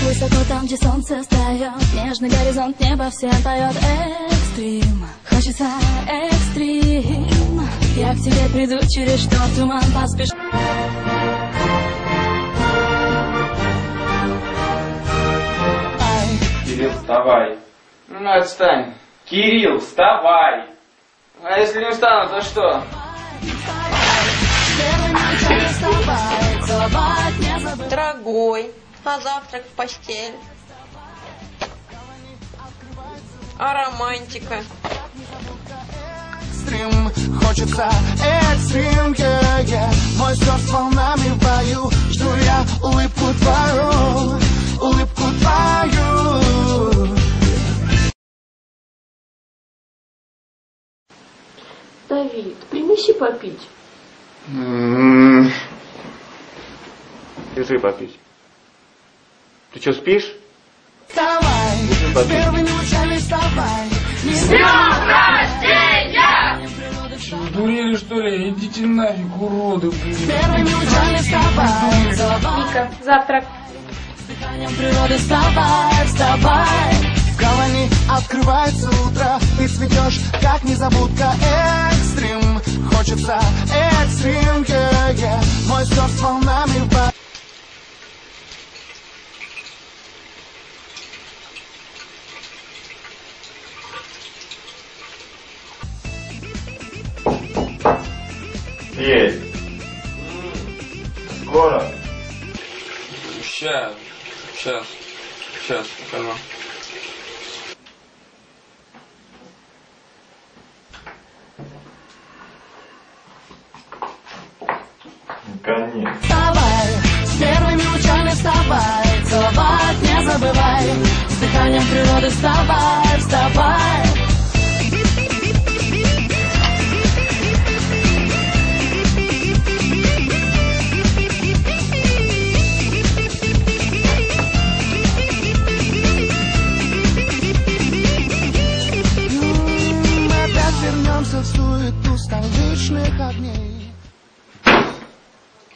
Высоко там, где солнце встает, нежный горизонт, небо всем поет. Экстрим, хочется экстрим. Я к тебе приду через что туман поспешь. Кирилл, вставай. Ну, отстань. Кирилл, вставай. А если не встану, то что? Дорогой, а завтрак в постель? А романтика? Экстрим, хочется экстрим, мой сердце волнами в бою. Жду я улыбку твою, улыбку твою. Давид, принеси попить. Держи попить. Ты что, спишь? Вставай, с первыми лучами вставай. С днем рождения! Сдурели, что ли? Идите нафиг, уроды, блин. С первыми лучами вставай. Вика, завтрак. С дыханием природы вставай, вставай. В гавани открывается утро, ты цветешь, как незабудка. Экстрим, хочется экстрим, мой сердце волнами в бою. Есть. Скоро. Сейчас, покажу. Наконец. Вставай, с первыми лучами вставай, целовать не забывай, с дыханием природы вставай, вставай. Опять вернемся в суету столичных огней.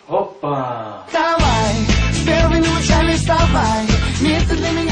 Опа! Вставай, с первыми лучами вставай, мир ты для меня